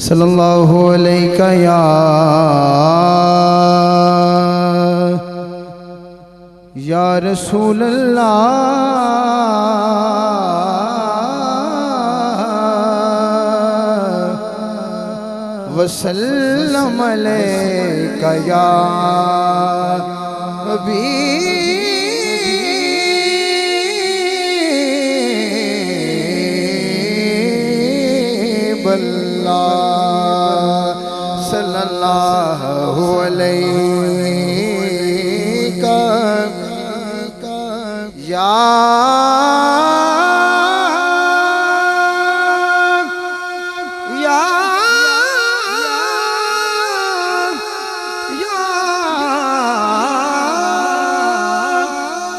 सल्लल्लाहु अलैका या रसूल अल्लाह वसल्लम अलैका या हबीब अल्लाह सल्लल्लाहु अलैका या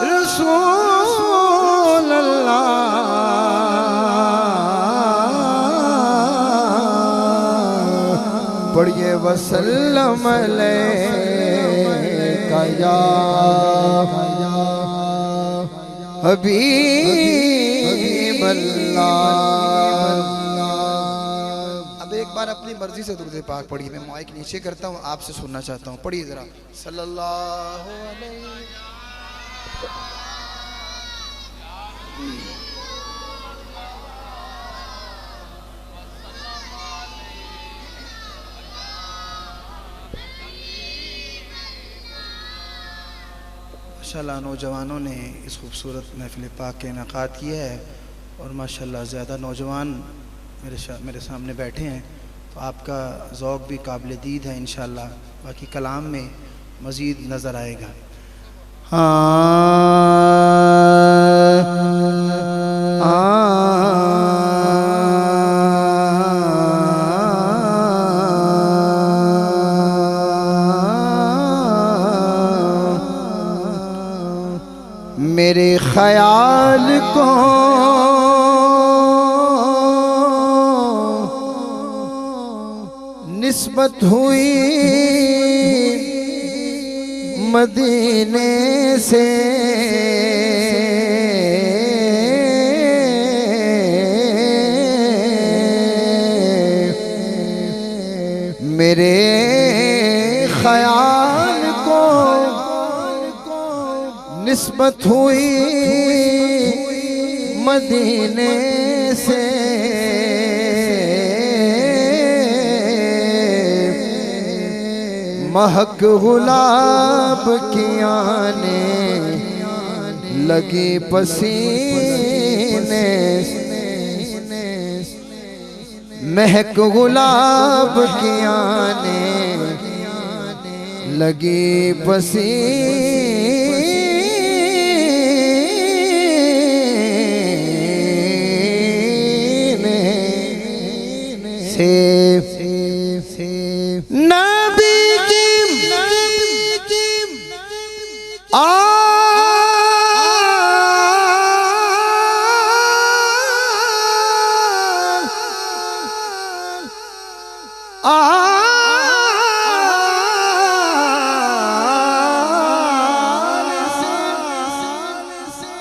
रसूल अल्लाह पढ़िए वसल्लम अलैका या हबीब अल्लाह। अब एक बार अपनी मर्जी से दुरूद पाक पढ़िए। मैं माइक नीचे करता हूँ, आपसे सुनना चाहता हूँ। पढ़िए जरा सल्लल्लाहु अलैहि। माशाल्लाह नौजवानों ने इस खूबसूरत महफिल पाक के इनेकाद किया है और माशाल्लाह ज़्यादा नौजवान मेरे सामने बैठे हैं, तो आपका ज़ौक़ भी काबिल दीद है। इंशाअल्लाह बाकी कलाम में मज़ीद नज़र आएगा। मेरे ख्याल को निस्बत हुई मदीने से, मेरे ख्याल को निस्बत हुई मदीने से, महक गुलाब की आने लगी पसीने, महक गुलाब की आने लगी पसीने से। नबी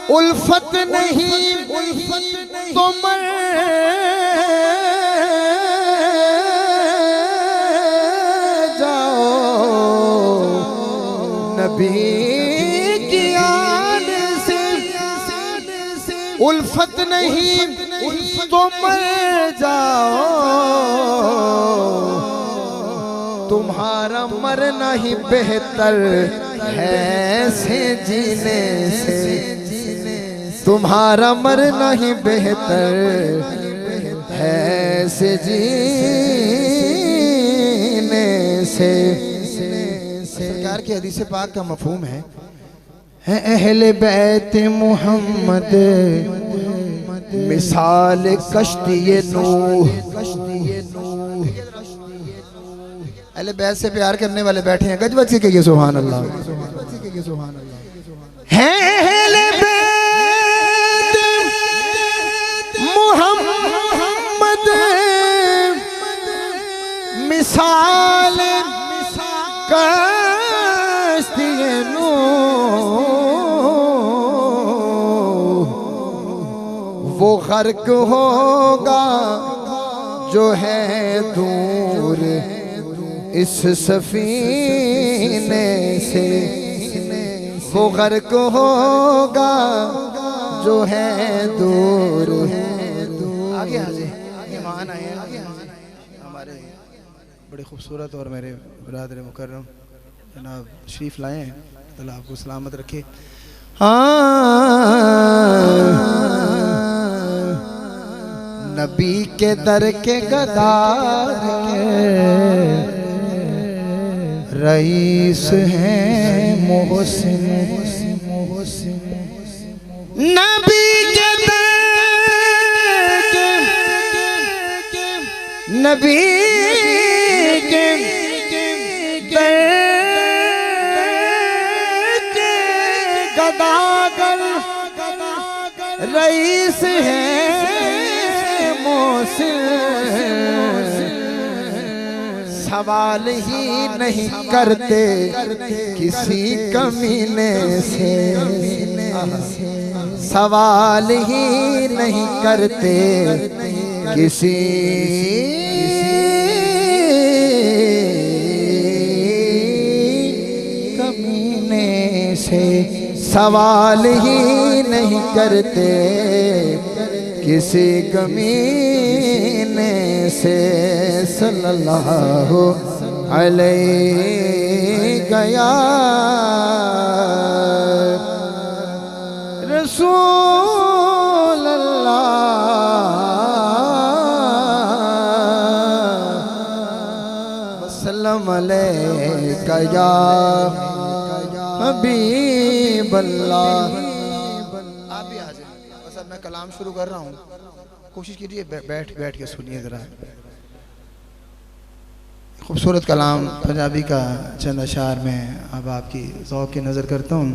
उल्फत नहीं तो मर जाओ, नबी की आन से उल्फत नहीं तो मर जाओ, तुम्हारा मरना ही बेहतर है से जीने से, तुम्हारा मरना ही बेहतर है से जीने से। सरकार की हदीस पाक का मफहूम है अहले बैत मोहम्मद मिसाल कश्ती नूह। अहले बैत से प्यार करने वाले बैठे हैं, गजबत से कहिए सुभान अल्लाह। हैं अहले बैत मोहम्मद मिसाल कश्ती नूह, वो गर्क होगा जो है दूर इस सफीने से, वो गर्क होगा जो है दूर। आगे मेहमान आए हैं हमारे बड़े खूबसूरत और मेरे बिरादर मुकर्रम जनाब तशरीफ़ लाए हैं, अल्लाह आपको सलामत रखे। नबी के दर के गदार रईस हैं मोहसिन, नबी के दर के, नबी के दर के गदागर रईस हैं सवाल ही नहीं करते किसी कमीने से, सवाल ही नहीं करते किसी कमीने से, सवाल ही नहीं करते किसी कमीने से। सल्लल्लाहु अलैहि या रसूल अल्लाह, वसल्लम अलैका या हबीब अल्लाह। आप भी आ जाए, बस अब मैं कलाम शुरू कर रहा हूँ, कोशिश कीजिए बैठ के सुनिए ज़रा। खूबसूरत कलाम पंजाबी का चंद अशार में अब आपकी ज़ौक़ की नज़र करता हूँ।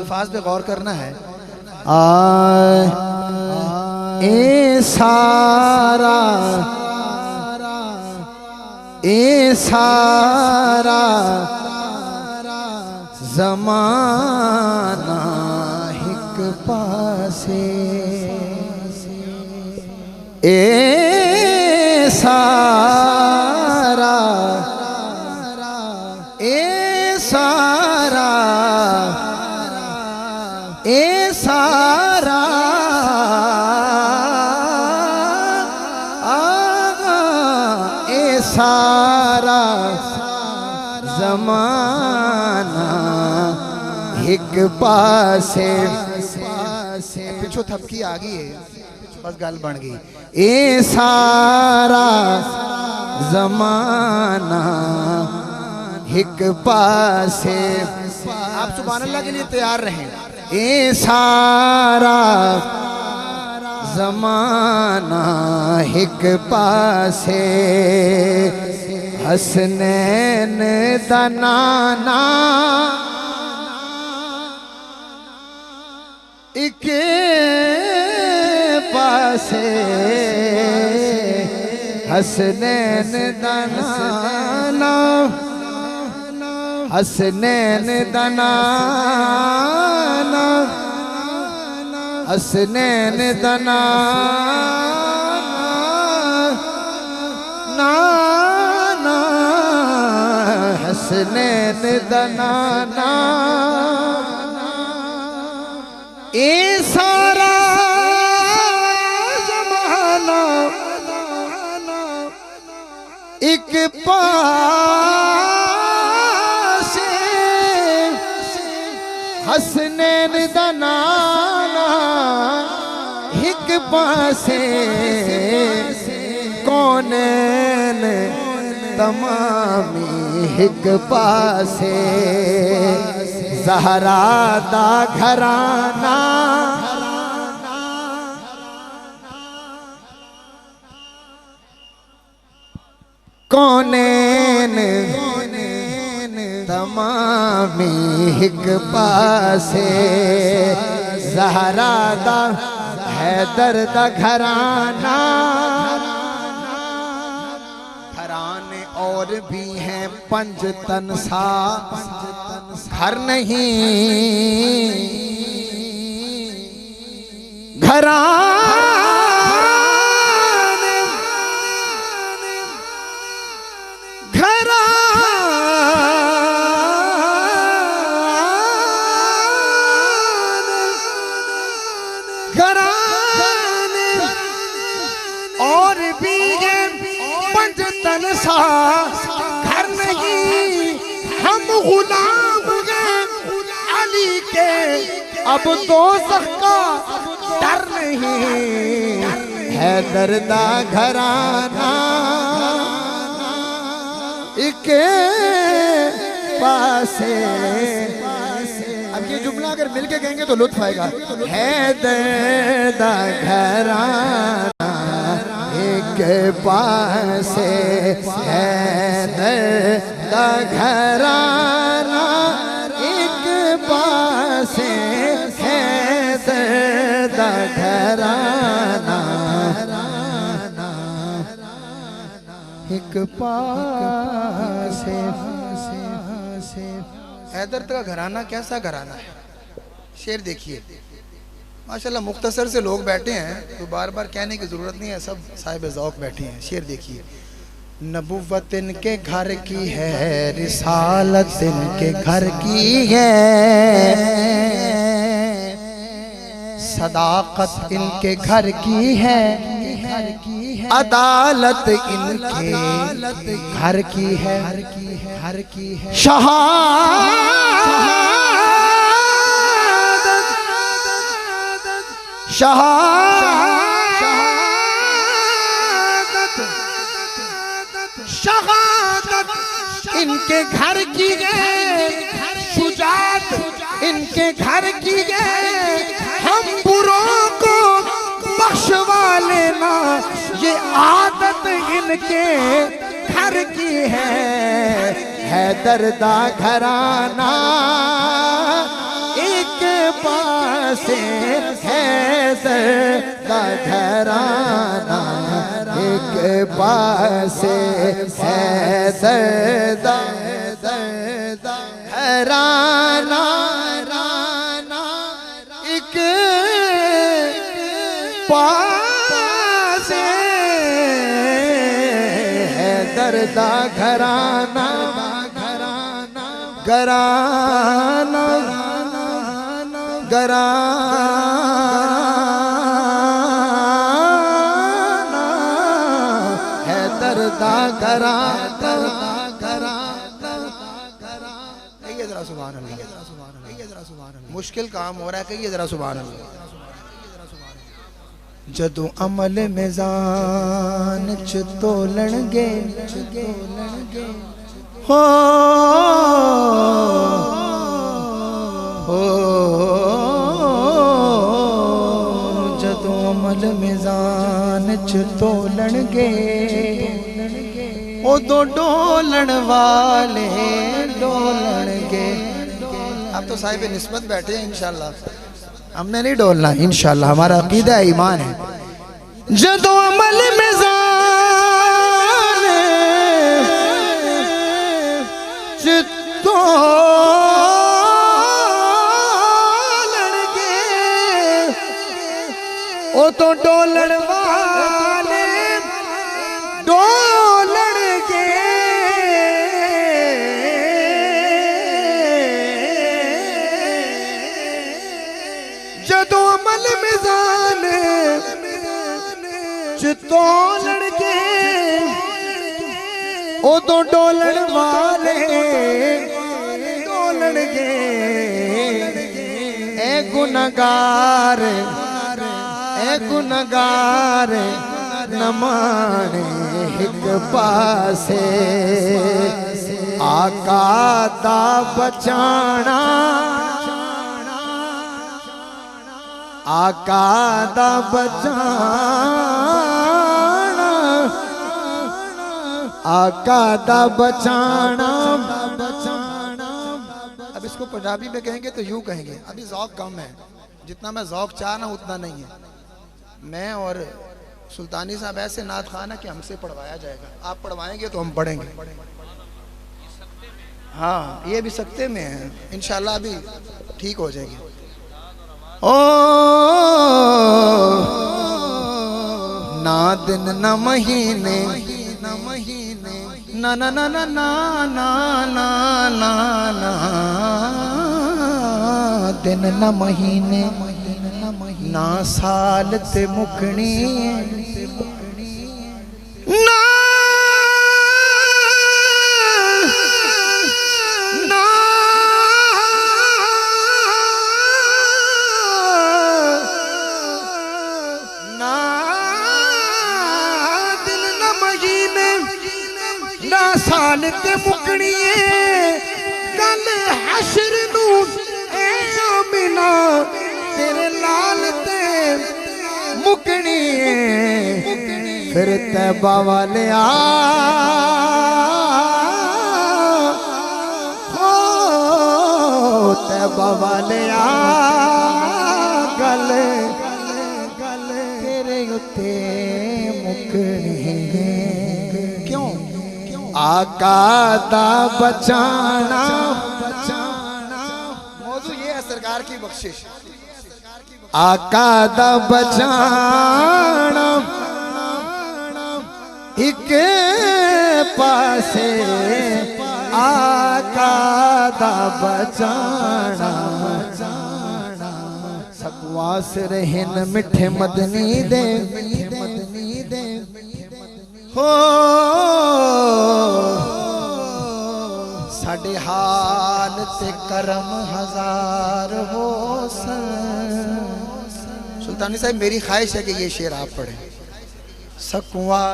अल्फाज पे गौर करना है। ए सारा ज़माना हिक पासे, ए सारा सारा ज़माना एक पासे, पिछो थपकी आ गई है, बस गल बन गई। ए सारा ज़माना एक पासे, आप सुभान अल्लाह के लिए तैयार रहें। ए सारा ज़माना एक पासे, हसनैन दा नाना एक पासे, हसनैन दा नाना, हसनैन दा नाना, हसनैन दा नाना, हसनैन दा नाना। ए सारा ज़माना एक पासे, हसनैन दा नाना एक पासे, कौनैन तमामी एक पासे, ज़हरा दा घराना कौनैन तमामी हिक पासे ज़हरा दा हैदर दा घराना, घराने और भी हैं पंज तन सा, घर नहीं घराने, घराने और भी हैं पंज तन सा, घर नहीं हम गुलाम हैं अली के, अब दोज़ख का डर नहीं, हैदर दा घराना इके पासे। अब ये जुमला अगर मिलके कहेंगे तो लुत्फ आएगा। हैदर दा घराना एक पासे, हैदर दा घराना एक पासे, हैदर दा घराना एक पासे। हैदर का घराना कैसा घराना है? शेर देखिए माशाल्लाह, मुख्तसर से लोग बैठे हैं तो बार बार कहने की ज़रूरत नहीं है, सब साहिब ज़ौक़ बैठे हैं। शेर देखिए, नबुव्वत इनके घर की है, रिसालत इनके घर की है, सदाकत इनके घर की है, अदालत इनके घर की है, शहादत शहादत शहादत इनके घर की है, शुजात इनके घर की है, हम बुरों को बख्शवा लेना ये आदत इनके घर की है, हैदर दा घराना एक पासे, हैदर दा घराना एक पासे, हैदर दा घराना एक पासे, हैदर दा घराना घराना घराना, हैदर दा घराना घराना। कहिए जरा सुभान अल्लाह, मुश्किल काम हो रहा है, कहिए जरा सुभान अल्लाह। जदों अमल मिजान च तोलणगे हो जदों अमल मिजान च तोलणगे, उदों डोलन वाले डोलणगे। अब तो साहिब निस्बत बैठे हैं, इंशाल्लाह हमने नहीं डोलना, इंशाल्लाह हमारा अकीदा है, ईमान है। जदों अमल मिज़ान च तोलणगे, ओ तो डोलन वाले डोलणगे, जदों अमल मिज़ान च तोलणगे, उदों डोलन वाले डोलणगे। ए गुनहगार न माने हिक पासे, आका दा बचाना, आका दा बचाना, आका दा बचाना, इसको पंजाबी में कहेंगे तो यूं कहेंगे, अभी ज़ौक़ कम है, जितना मैं ज़ौक़ चाह ना उतना नहीं है। मैं और सुल्तानी साहब ऐसे नात खाना कि हमसे पढ़वाया जाएगा, आप पढ़वाएंगे तो हम पढ़ेंगे। हाँ ये भी सकते में है, इंशाल्लाह अभी ठीक हो जाएगी। ओ ना दिन ना महीने ना ना ना ना ना ना ना ना ना दिन ना महीने ना साल ते मुकनी ना ना ना दिन ना महीने ना साल ते मुकनी कल हशर नू ए आमिना तेरे लाल ते मुकनी फिर तैबा वाले हो तैबा वाले गले गले तेरे उत्ते मुकनी क्यों आका दा बचाना मौजू ये है सरकार की बख्शिश। आका दा बचाना एक पासे आका दा बचाना सकवास रहन मिठे मदनी दे हो साडे हाल ते करम हजार हो सुल्तानी साहब मेरी ख्वाहिश है कि ये शेर आप पढ़ें। सकवा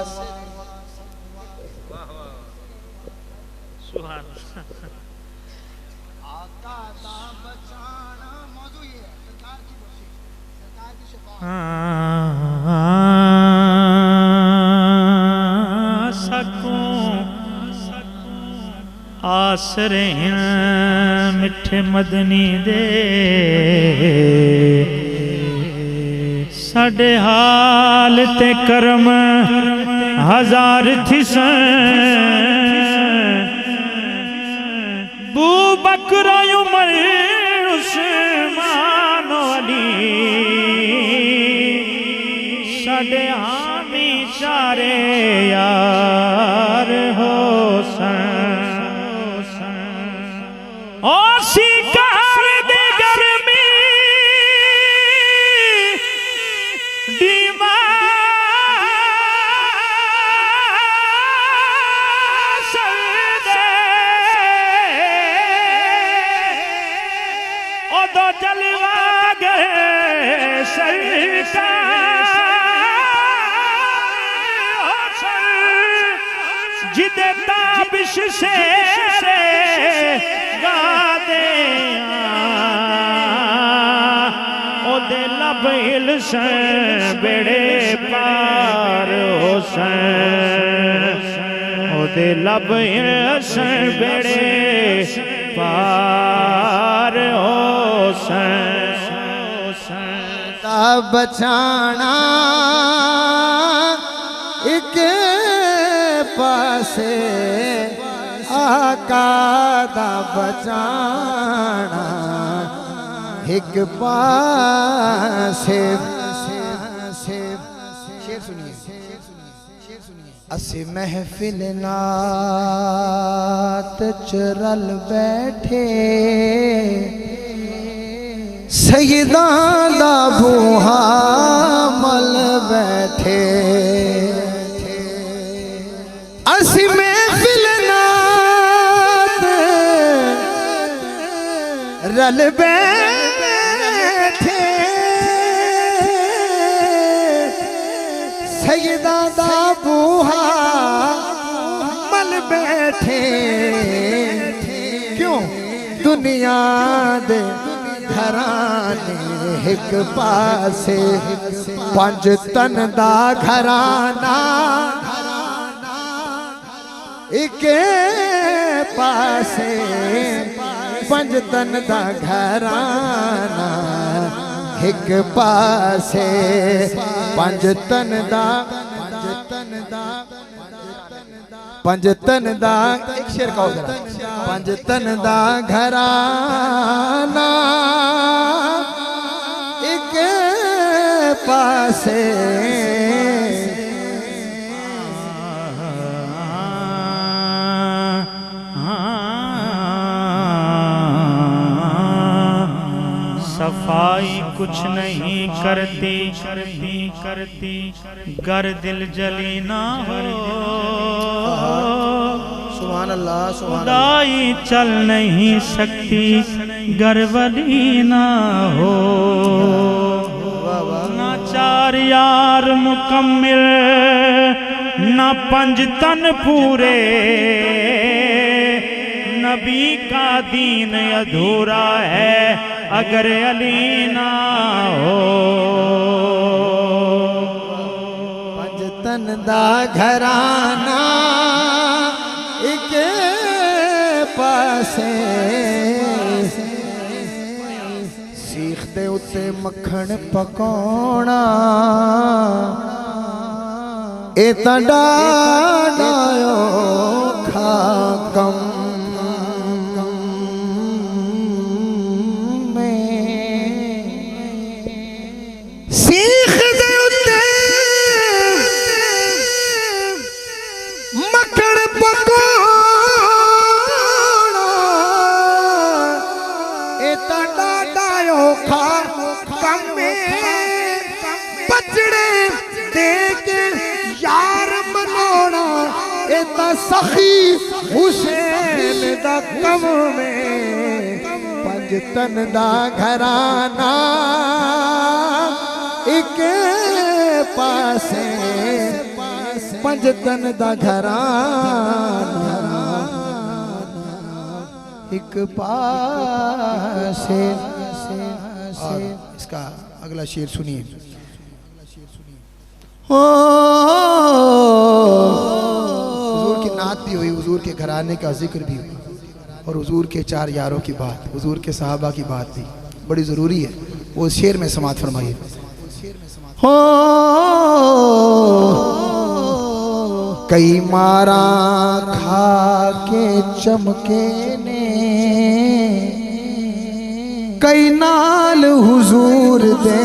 आसरे मिठे मदनी दे साडे हाल ते करम हजार थिसन बू बकरा उमर उस्मान अली साडे हामी चारे यार होसन और शिकार दे गर्मी दीमा सरदे ओ दो जलवा गए सरकार जिदे ताबिश से गादे ओदे लब हिलसन बेड़े पार होसन ओदे लब हिलसन बेड़े पार होसन बचाना एक पासे आका दा बचाना एक पासे शेर सुनिए असी महफिल नात चरल बैठे सईदा दा बूहा मल बैठे असी महफिल नात रल बैठे सईदा दा बूहा मल बैठे क्यों दुनिया दे घराने एक पासे पंज तन दा घराना एक पासे पंजतन दा घराना एक पासे पंजतन दा एक शेर का पंजतन दा घराना एक पासे सफाई कुछ नहीं करती गर दिल जली ना हो। सुभान अल्लाह सुभान अल्लाह। खुदाई चल नहीं सकती गर वली ना हो। ना चार यार मुकम्मिल ना पंज तन पूरे, नबी का दीन अधूरा है अगर अली ना हो। पंजतन दा घराना एक पासे सीख दे उत्ते मक्खन पकाउणा ए तां डाढा औखा कम सखी हुसैन दा कम में पंजतन दा घराना एक पासे पंजतन दा घराना एक पासे। और इसका अगला शेर सुनिए। हुजूर की नात भी हुई, हुजूर के घराने का जिक्र भी हुआ और हुजूर के चार यारों की बात, हुजूर के सहाबा की बात भी बड़ी ज़रूरी है। वो शेर में समात फरमाइए। हो कई मारा खा के चमके ने कई नाल हुजूर दे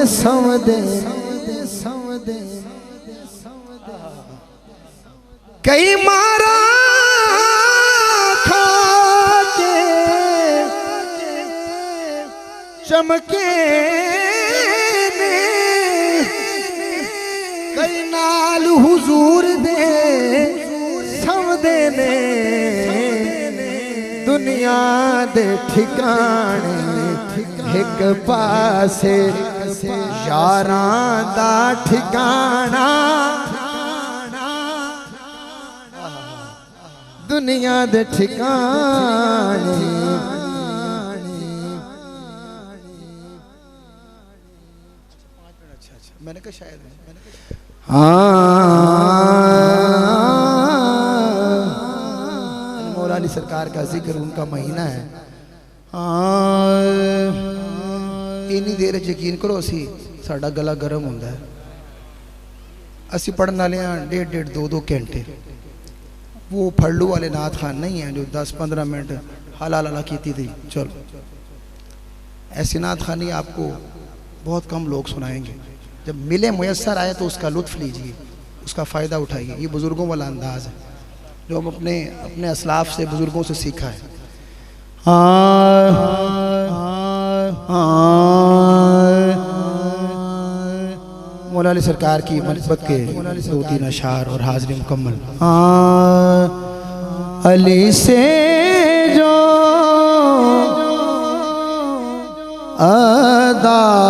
समदे कई मारा खा के चमके ने कई नाल हुजूर दे समदे ने दुनिया दे ठिकाने एक पासे यारां दा ठिकाना दुनिया दे ठिकाने। मैंने कहा शायद मौला अली सरकार का जिक्र उनका महीना है। इन्नी देर यकीन करो असी साडा गला गर्म होंदा है। असी पढ़ने वाले हैं 1.5-2 घंटे। वो फड़लू वाले नाथ खान नहीं हैं जो 10-15 मिनट हाला हाला की थी। चलो ऐसी नाथ खानी आपको बहुत कम लोग सुनाएंगे। जब मिले मुयस्सर आए तो उसका लुत्फ़ लीजिए, उसका फ़ायदा उठाइए। ये बुज़ुर्गों वाला अंदाज़ है जो हम अपने असलाफ से बुज़ुर्गों से सीखा है। मौला अली सरकार की मनसबत के 2-3 अशार और हाज़िरी मुकम्मल। अली से जो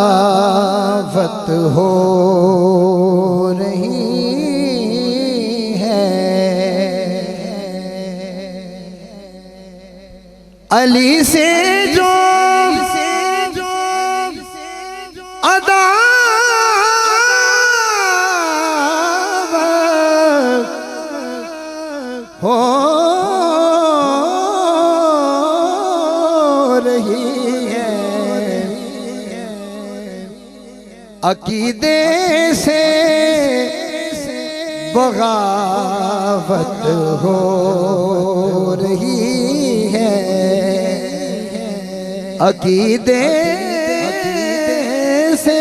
अदावत हो रही है, अली से जो अदावत हो अकीदे से बगावत हो रही है, अकीदे से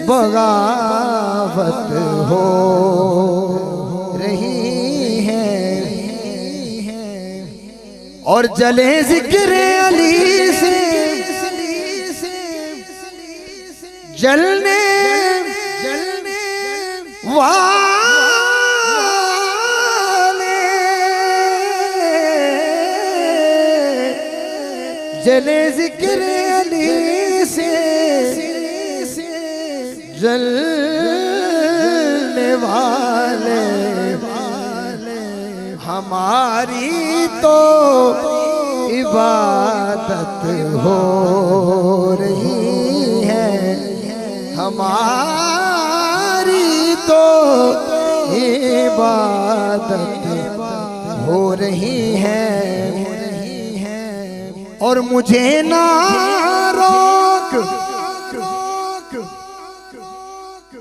बगावत हो रही है। और जले जिक्र अली से जलने वाले, जले जिक्र अली से जलने वाले हमारी तो इबादत हो रही है, हमारी तो इबादत हो रही है। और मुझे ना रोक,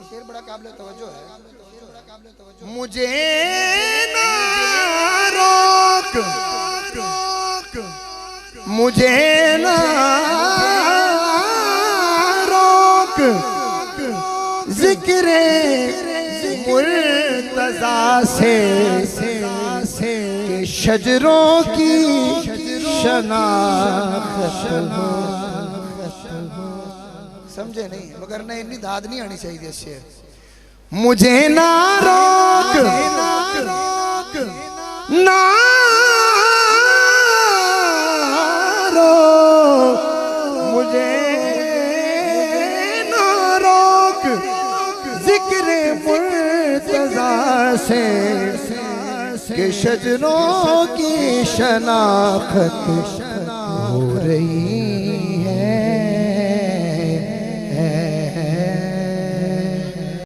शेर बड़ा काबिल तवज्जो है, मुझे ना रोक, मुझे ना रोक, जिक्र मुर्तज़ा से शजरों की शनाख्त हो। समझे नहीं, मगर नहीं इतनी दाद नहीं आनी चाहिए शेर। मुझे ना रोक, ना रोक, मुझे ना रोक, जिक्र मुर्तज़ा से के शजरों की शनाख्त हो रही